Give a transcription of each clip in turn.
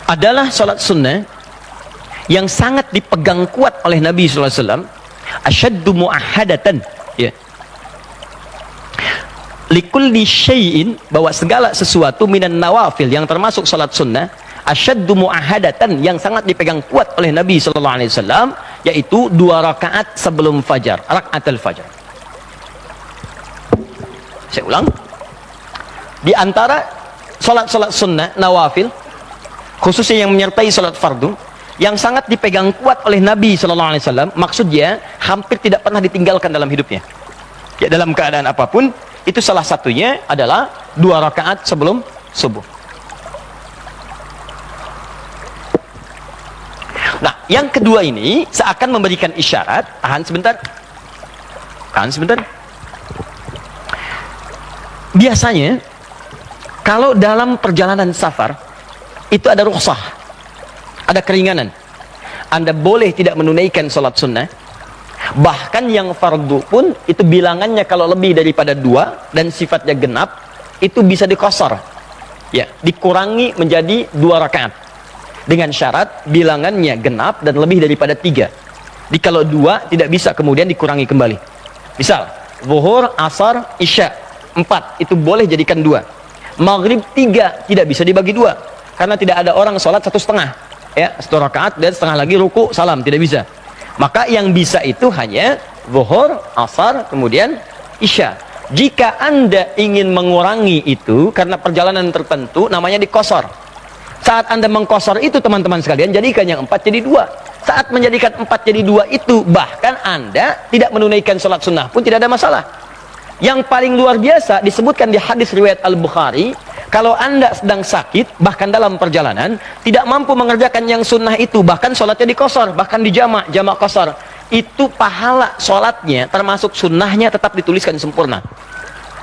adalah salat sunnah yang sangat dipegang kuat oleh Nabi SAW. Asyaddu mu'ahadatan, ya, likulli syai'in, bahwa segala sesuatu minan nawafil, yang termasuk salat sunnah, asyaddu mu'ahadatan, yang sangat dipegang kuat oleh Nabi SAW, yaitu 2 rakaat sebelum fajar, rakaatul fajar. Saya ulang, di antara salat-salat sunnah nawafil, khususnya yang menyertai salat fardu, yang sangat dipegang kuat oleh Nabi SAW, maksudnya hampir tidak pernah ditinggalkan dalam hidupnya, ya, dalam keadaan apapun. Itu salah satunya adalah 2 rakaat sebelum subuh. Nah, yang kedua ini seakan memberikan isyarat. Tahan sebentar. Biasanya kalau dalam perjalanan safar itu ada rukhsah, ada keringanan. Anda boleh tidak menunaikan salat sunnah. Bahkan yang fardu pun itu bilangannya kalau lebih daripada 2 dan sifatnya genap, itu bisa dikosor, ya, dikurangi menjadi 2 rakaat dengan syarat bilangannya genap dan lebih daripada 3. Jadi kalau 2 tidak bisa kemudian dikurangi kembali. Misal zuhur, asar, isya 4, itu boleh jadikan 2. Maghrib 3 tidak bisa dibagi 2 karena tidak ada orang sholat 1,5, ya, 1 rakaat dan setengah lagi ruku salam, tidak bisa. Maka yang bisa itu hanya zuhur, asar, kemudian isya. Jika Anda ingin mengurangi itu karena perjalanan tertentu, namanya dikosor. Saat Anda mengkosor itu, teman-teman sekalian, jadikan yang 4 jadi 2. Saat menjadikan 4 jadi 2 itu, bahkan Anda tidak menunaikan sholat sunnah pun tidak ada masalah. Yang paling luar biasa disebutkan di hadis riwayat Al-Bukhari, kalau Anda sedang sakit, bahkan dalam perjalanan, tidak mampu mengerjakan yang sunnah itu, bahkan sholatnya dikosor, bahkan di jamak kosor, itu pahala sholatnya, termasuk sunnahnya, tetap dituliskan sempurna.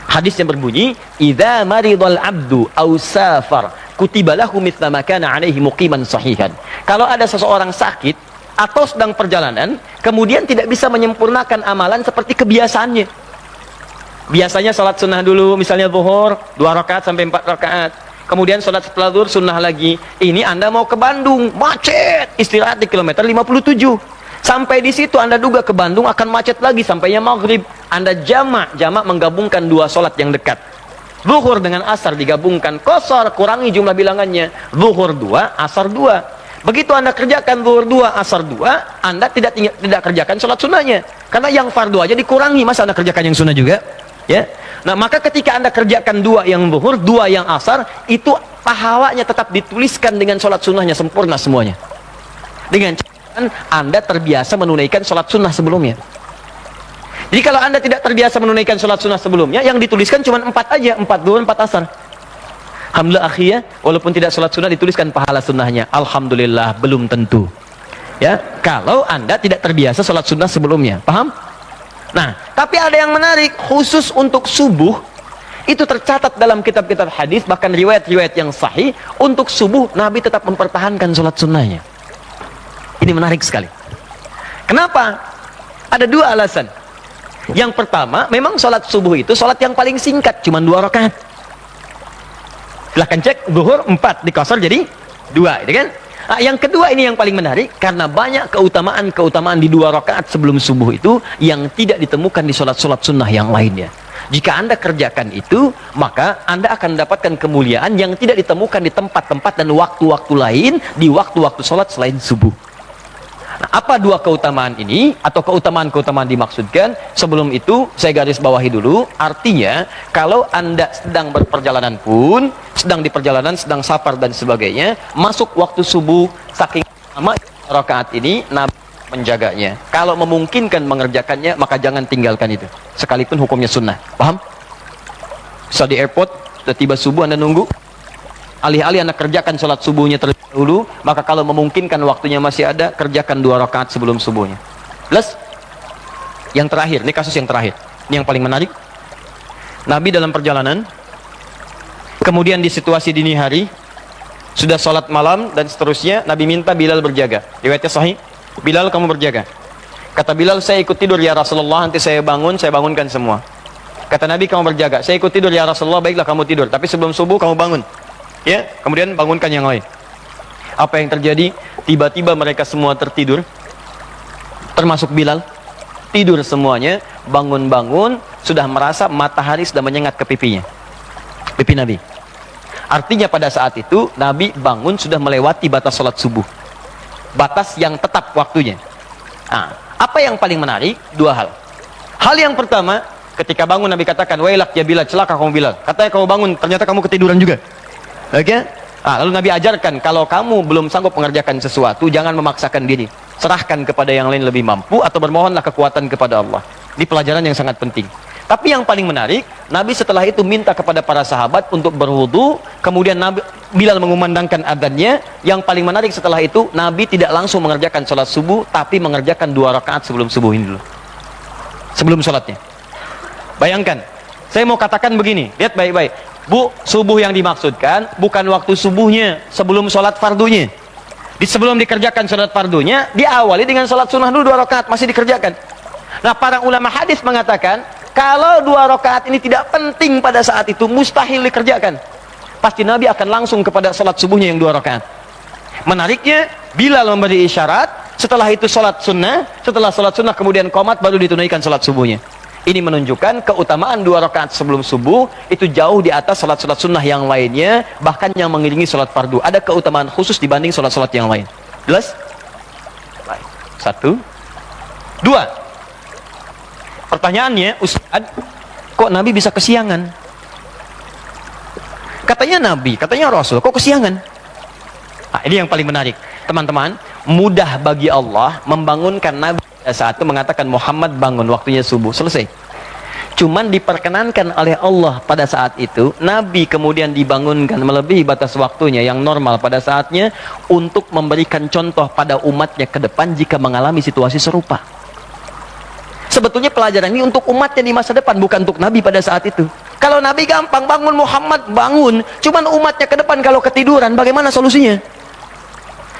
Hadisnya berbunyi, idza maridal abdu aw safar kutiba lahu mithla ma kana alaihi muqiman sahihan. Kalau ada seseorang sakit atau sedang perjalanan, kemudian tidak bisa menyempurnakan amalan seperti kebiasaannya. Biasanya sholat sunnah dulu, misalnya zuhur 2 rakaat sampai 4 rakaat, kemudian sholat setelah zuhur sunnah lagi. Ini Anda mau ke Bandung, macet, istirahat di kilometer 57. Sampai di situ Anda duga ke Bandung akan macet lagi sampainya maghrib. Anda jamak menggabungkan 2 sholat yang dekat. Zuhur dengan asar digabungkan, kosor, kurangi jumlah bilangannya, zuhur 2, asar 2. Begitu Anda kerjakan zuhur 2, asar 2, Anda tidak kerjakan sholat sunnahnya. Karena yang fardu aja dikurangi, masa Anda kerjakan yang sunnah juga? Ya. Nah, maka ketika Anda kerjakan 2 yang zuhur, 2 yang asar, itu pahalanya tetap dituliskan dengan sholat sunnahnya sempurna semuanya. Dengan catatan Anda terbiasa menunaikan sholat sunnah sebelumnya. Jadi kalau Anda tidak terbiasa menunaikan sholat sunnah sebelumnya, yang dituliskan cuma 4 aja, 4 zuhur, 4 asar. Alhamdulillah akhirnya, walaupun tidak sholat sunnah dituliskan pahala sunnahnya. Alhamdulillah, belum tentu. Ya, kalau Anda tidak terbiasa sholat sunnah sebelumnya, paham? Nah, tapi ada yang menarik, khusus untuk subuh, itu tercatat dalam kitab-kitab hadis, bahkan riwayat-riwayat yang sahih, untuk subuh Nabi tetap mempertahankan sholat sunnahnya. Ini menarik sekali. Kenapa? Ada 2 alasan. Yang pertama, memang sholat subuh itu sholat yang paling singkat, cuma 2 rakaat. Silahkan cek, zuhur 4 dikosor jadi 2, gitu kan? Nah, yang kedua ini yang paling menarik, karena banyak keutamaan di 2 rakaat sebelum subuh itu yang tidak ditemukan di sholat-sholat sunnah yang lainnya. Jika Anda kerjakan itu, maka Anda akan mendapatkan kemuliaan yang tidak ditemukan di tempat-tempat dan waktu-waktu lain, di waktu-waktu sholat selain subuh. Nah, apa 2 keutamaan ini, atau keutamaan-keutamaan dimaksudkan? Sebelum itu, saya garis bawahi dulu, artinya, kalau Anda sedang berperjalanan pun, sedang di perjalanan, sedang safar dan sebagainya, masuk waktu subuh, saking lama rakaat ini, Nabi menjaganya. Kalau memungkinkan mengerjakannya, maka jangan tinggalkan itu. Sekalipun hukumnya sunnah. Paham? Misal di airport, sudah tiba subuh, Anda nunggu. Alih-alih Anda kerjakan sholat subuhnya terlebih dahulu, maka kalau memungkinkan waktunya masih ada, kerjakan 2 rakaat sebelum subuhnya. Plus, yang terakhir, ini kasus yang terakhir. Ini yang paling menarik. Nabi dalam perjalanan, kemudian di situasi dini hari, sudah sholat malam dan seterusnya, Nabi minta Bilal berjaga. Riwayatnya sahih, Bilal kamu berjaga. Kata Bilal, saya ikut tidur ya Rasulullah, nanti saya bangunkan semua. Kata Nabi, kamu berjaga. Saya ikut tidur ya Rasulullah, baiklah kamu tidur, tapi sebelum subuh kamu bangun. Ya, kemudian bangunkan yang lain. Apa yang terjadi? Tiba-tiba mereka semua tertidur, termasuk Bilal. Tidur semuanya, bangun-bangun, sudah merasa matahari sudah menyengat ke pipinya, pipi Nabi. Artinya pada saat itu, Nabi bangun sudah melewati batas sholat subuh. Batas yang tetap waktunya. Nah, apa yang paling menarik? Dua hal. Hal yang pertama, ketika bangun Nabi katakan, "Wailak ya Bilal, celaka kamu Bilal." Katanya kamu bangun, ternyata kamu ketiduran juga. Oke? Lalu Nabi ajarkan, kalau kamu belum sanggup mengerjakan sesuatu, jangan memaksakan diri. Serahkan kepada yang lain lebih mampu, atau bermohonlah kekuatan kepada Allah. Ini pelajaran yang sangat penting. Tapi yang paling menarik, Nabi setelah itu minta kepada para sahabat untuk berwudu. Kemudian Bilal mengumandangkan adzannya. Yang paling menarik setelah itu, Nabi tidak langsung mengerjakan sholat subuh, tapi mengerjakan 2 rakaat sebelum subuh ini dulu. Sebelum sholatnya. Bayangkan, saya mau katakan begini, lihat baik-baik. Bu, subuh yang dimaksudkan bukan waktu subuhnya, sebelum sholat fardunya. Sebelum dikerjakan sholat fardunya, diawali dengan sholat sunnah dulu 2 rakaat, masih dikerjakan. Nah, para ulama hadis mengatakan, kalau 2 rakaat ini tidak penting pada saat itu, mustahil dikerjakan. Pasti Nabi akan langsung kepada sholat subuhnya yang 2 rakaat. Menariknya, Bilal memberi isyarat, setelah itu sholat sunnah, setelah sholat sunnah kemudian qomat, baru ditunaikan sholat subuhnya. Ini menunjukkan keutamaan 2 rakaat sebelum subuh itu jauh di atas salat-salat sunnah yang lainnya, bahkan yang mengiringi salat fardu. Ada keutamaan khusus dibanding salat-salat yang lain. Jelas? Baik. 1, 2. Pertanyaannya, Ustaz, kok Nabi bisa kesiangan? Katanya Nabi, katanya Rasul, kok kesiangan? Nah, ini yang paling menarik. Teman-teman, mudah bagi Allah membangunkan Nabi saat itu mengatakan Muhammad bangun, waktunya subuh, selesai. Cuman diperkenankan oleh Allah pada saat itu Nabi kemudian dibangunkan melebihi batas waktunya yang normal pada saatnya untuk memberikan contoh pada umatnya ke depan jika mengalami situasi serupa. Sebetulnya pelajaran ini untuk umatnya di masa depan, bukan untuk Nabi pada saat itu. Kalau Nabi gampang bangun, Muhammad bangun, cuman umatnya ke depan kalau ketiduran, bagaimana solusinya?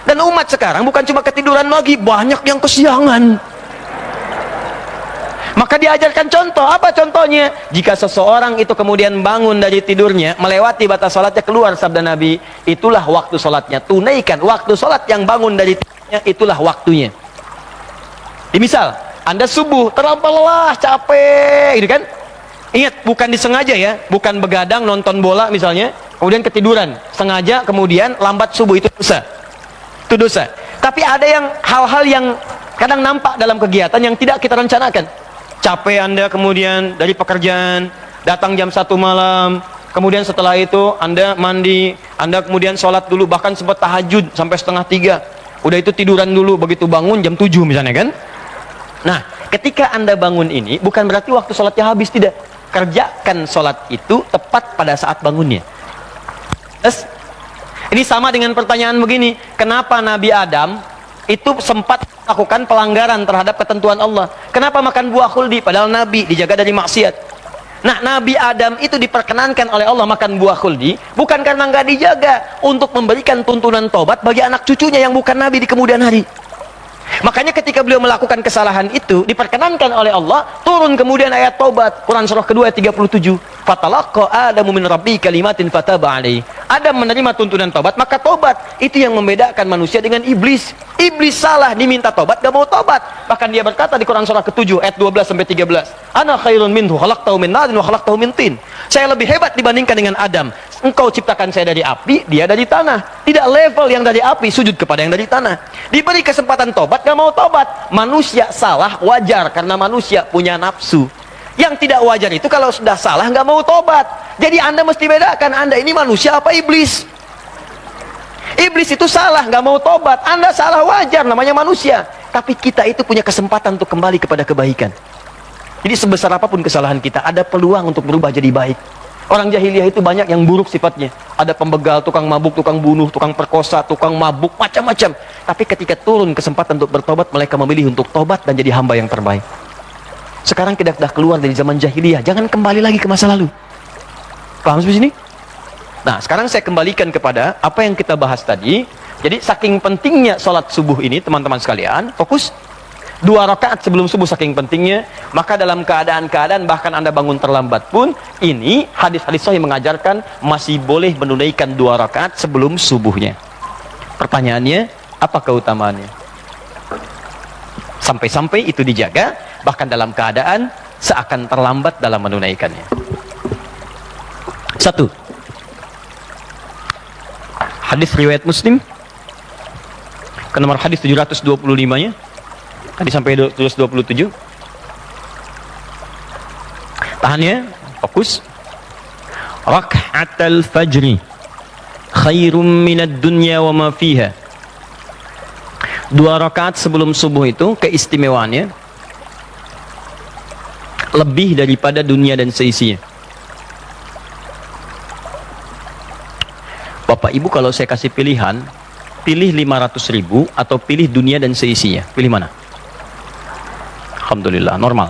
Dan umat sekarang bukan cuma ketiduran lagi, banyak yang kesiangan. Maka diajarkan contoh. Apa contohnya? Jika seseorang itu kemudian bangun dari tidurnya, melewati batas salatnya, keluar sabda Nabi, itulah waktu salatnya. Tunaikan waktu salat yang bangun dari tidurnya, itulah waktunya. Misal, Anda subuh, terlampau lelah, capek, gitu kan? Ingat, bukan disengaja ya, bukan begadang nonton bola misalnya, kemudian ketiduran, sengaja kemudian lambat subuh, itu dosa. Itu dosa. Tapi ada yang hal-hal yang kadang nampak dalam kegiatan yang tidak kita rencanakan. Capek Anda kemudian dari pekerjaan, datang jam 1 malam, kemudian setelah itu Anda mandi, Anda kemudian sholat dulu, bahkan sempat tahajud sampai 2:30. Udah itu tiduran dulu, begitu bangun jam 7 misalnya kan. Nah, ketika Anda bangun ini bukan berarti waktu sholatnya habis, tidak. Kerjakan sholat itu tepat pada saat bangunnya. Terus, ini sama dengan pertanyaan begini, kenapa Nabi Adam itu sempat melakukan pelanggaran terhadap ketentuan Allah? Kenapa makan buah khuldi padahal Nabi dijaga dari maksiat? Nah, Nabi Adam itu diperkenankan oleh Allah makan buah khuldi bukan karena nggak dijaga, untuk memberikan tuntunan tobat bagi anak cucunya yang bukan Nabi di kemudian hari. Makanya ketika beliau melakukan kesalahan itu diperkenankan oleh Allah, turun kemudian ayat tobat, Quran surah kedua ayat 37. Fatalaqa Adamu min Rabbi kalimatin fataba alaihi. Adam menerima tuntunan tobat, maka tobat. Itu yang membedakan manusia dengan iblis. Iblis salah, diminta tobat, gak mau tobat. Bahkan dia berkata di Quran surah ke-7 ayat 12 sampai 13. Ana khairun minhu khalaqtahu min narin wa khalaqtahu min tin. Saya lebih hebat dibandingkan dengan Adam. Engkau ciptakan saya dari api, dia dari tanah. Tidak level yang dari api sujud kepada yang dari tanah. Diberi kesempatan tobat, gak mau tobat. Manusia salah wajar karena manusia punya nafsu. Yang tidak wajar itu kalau sudah salah nggak mau tobat. Jadi Anda mesti bedakan, Anda ini manusia apa iblis. Iblis itu salah nggak mau tobat, Anda salah wajar, namanya manusia. Tapi kita itu punya kesempatan untuk kembali kepada kebaikan. Jadi sebesar apapun kesalahan kita, ada peluang untuk berubah jadi baik. Orang jahiliyah itu banyak yang buruk sifatnya. Ada pembegal, tukang mabuk, tukang bunuh, tukang perkosa, tukang mabuk, macam-macam. Tapi ketika turun kesempatan untuk bertobat, mereka memilih untuk tobat dan jadi hamba yang terbaik. Sekarang kita sudah keluar dari zaman jahiliyah, jangan kembali lagi ke masa lalu. Paham sampai sini? Nah, sekarang saya kembalikan kepada apa yang kita bahas tadi. Jadi saking pentingnya sholat subuh ini, teman-teman sekalian, fokus 2 rakaat sebelum subuh saking pentingnya. Maka dalam keadaan-keadaan bahkan Anda bangun terlambat pun, ini hadis-hadis sahih mengajarkan masih boleh menunaikan 2 rakaat sebelum subuhnya. Pertanyaannya, apa keutamaannya? Sampai-sampai itu dijaga, bahkan dalam keadaan seakan terlambat dalam menunaikannya. Satu, hadis riwayat Muslim, ke nomor hadis 725-nya, tadi sampai 727. Tahannya, fokus. Rak'atul fajri khairum minad dunya wa ma fiha. 2 rakaat sebelum subuh itu keistimewaannya lebih daripada dunia dan seisinya. Bapak Ibu, kalau saya kasih pilihan, pilih 500.000 atau pilih dunia dan seisinya, pilih mana? Alhamdulillah, normal.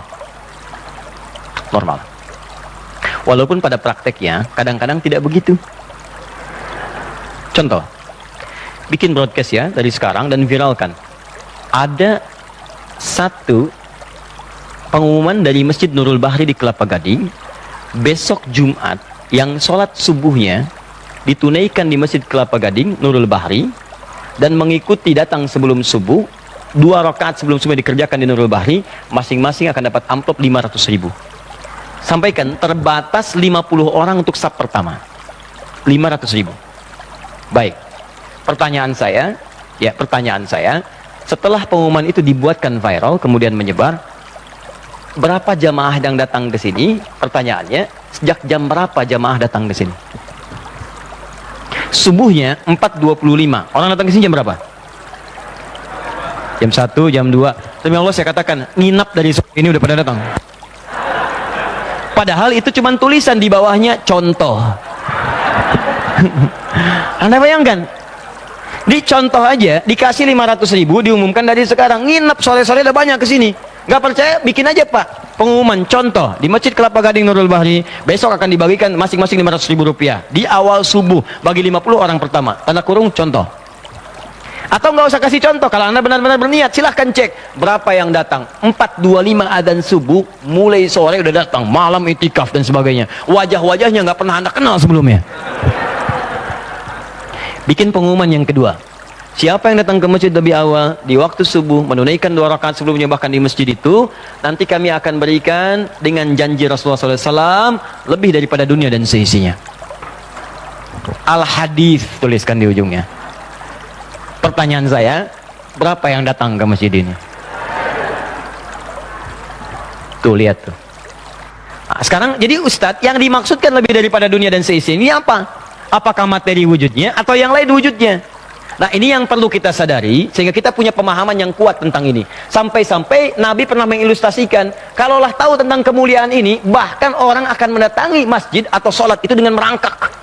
Walaupun pada prakteknya kadang-kadang tidak begitu. Contoh, bikin broadcast ya dari sekarang dan viralkan. Ada satu pengumuman dari Masjid Nurul Bahri di Kelapa Gading, besok Jumat yang sholat subuhnya ditunaikan di Masjid Kelapa Gading Nurul Bahri, dan mengikuti datang sebelum subuh, 2 rakaat sebelum subuh dikerjakan di Nurul Bahri, masing-masing akan dapat amplop 500.000. Sampaikan, terbatas 50 orang untuk sab pertama, 500.000. Baik, pertanyaan saya, setelah pengumuman itu dibuatkan viral, kemudian menyebar, berapa jamaah yang datang ke sini? Pertanyaannya, sejak jam berapa jamaah datang ke sini? Subuhnya 4.25. Orang datang ke sini jam berapa? Jam 1, jam 2. Demi Allah saya katakan, nginap dari ini udah pada datang. Padahal itu cuma tulisan di bawahnya, contoh. Anda bayangkan, di contoh aja dikasih 500.000, diumumkan dari sekarang, nginap sore-sore udah banyak ke sini. Gak percaya, bikin aja Pak pengumuman, contoh di Masjid Kelapa Gading Nurul Bahri, besok akan dibagikan masing-masing 500.000 rupiah di awal subuh bagi 50 orang pertama, tanda kurung contoh. Atau nggak usah kasih contoh, kalau Anda benar-benar berniat silahkan cek berapa yang datang. 4.25 adzan subuh, mulai sore udah datang, malam itikaf dan sebagainya. Wajah-wajahnya nggak pernah Anda kenal sebelumnya. Bikin pengumuman yang kedua, siapa yang datang ke masjid lebih awal di waktu subuh, menunaikan 2 rakaat sebelumnya bahkan di masjid itu, nanti kami akan berikan dengan janji Rasulullah SAW lebih daripada dunia dan seisinya. Al-Hadis tuliskan di ujungnya. Pertanyaan saya, berapa yang datang ke masjid ini? Tuh lihat tuh. Nah, sekarang jadi Ustadz, yang dimaksudkan lebih daripada dunia dan seisinya ini apa? Apakah materi wujudnya atau yang lain wujudnya? Nah, ini yang perlu kita sadari sehingga kita punya pemahaman yang kuat tentang ini. Sampai-sampai Nabi pernah mengilustrasikan, kalaulah tahu tentang kemuliaan ini, bahkan orang akan mendatangi masjid atau sholat itu dengan merangkak.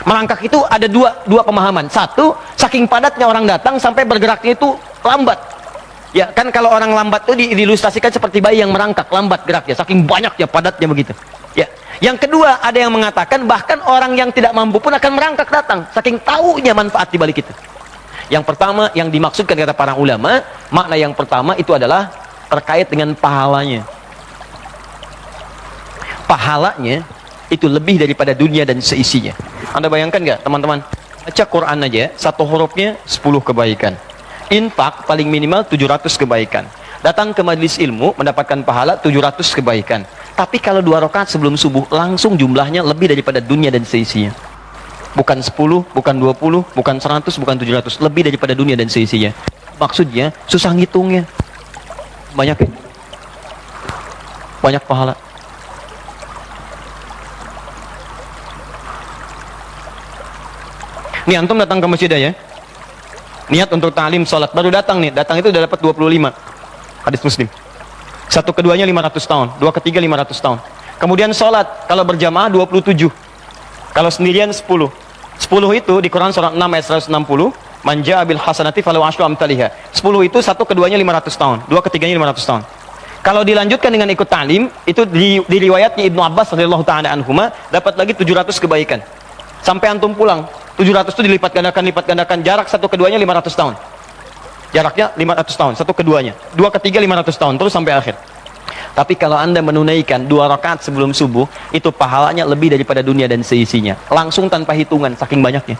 Merangkak itu ada dua pemahaman. Satu, saking padatnya orang datang sampai bergeraknya itu lambat. Ya kan, kalau orang lambat itu diilustrasikan seperti bayi yang merangkak, lambat geraknya, saking banyaknya, padatnya begitu. Ya. Yang kedua, ada yang mengatakan bahkan orang yang tidak mampu pun akan merangkak datang, saking tahunya manfaat di balik itu. Yang pertama, yang dimaksudkan kata para ulama, makna yang pertama itu adalah terkait dengan pahalanya. Pahalanya itu lebih daripada dunia dan seisinya. Anda bayangkan nggak, teman-teman? Baca Quran aja, satu hurufnya 10 kebaikan. Infak paling minimal 700 kebaikan. Datang ke majelis ilmu mendapatkan pahala 700 kebaikan. Tapi kalau 2 rakaat sebelum subuh, langsung jumlahnya lebih daripada dunia dan seisinya. Bukan 10, bukan 20, bukan 100, bukan 700, lebih daripada dunia dan seisinya. Maksudnya susah ngitungnya. Banyak ya? Banyak pahala. Nih antum datang ke masjid ya, niat untuk ta'lim sholat, baru datang nih, datang itu udah dapat 25 hadis Muslim. Satu keduanya 500 tahun, 2 ketiga 500 tahun. Kemudian sholat, kalau berjamaah 27, kalau sendirian 10. 10 itu di Quran surah 6 ayat 160, manja bil hasanati falahu asyru amsalihha. 10 itu satu keduanya 500 tahun, 2 ketiganya 500 tahun. Kalau dilanjutkan dengan ikut ta'lim, itu di riwayatnya Ibnu Abbas radhiyallahu ta'ala anhuma, dapat lagi 700 kebaikan. Sampai antum pulang, 700 itu dilipat gandakan, jarak satu keduanya 500 tahun. Jaraknya 500 tahun, satu keduanya. 2 ketiga 500 tahun, terus sampai akhir. Tapi kalau Anda menunaikan 2 rakaat sebelum subuh, itu pahalanya lebih daripada dunia dan seisinya. Langsung tanpa hitungan, saking banyaknya.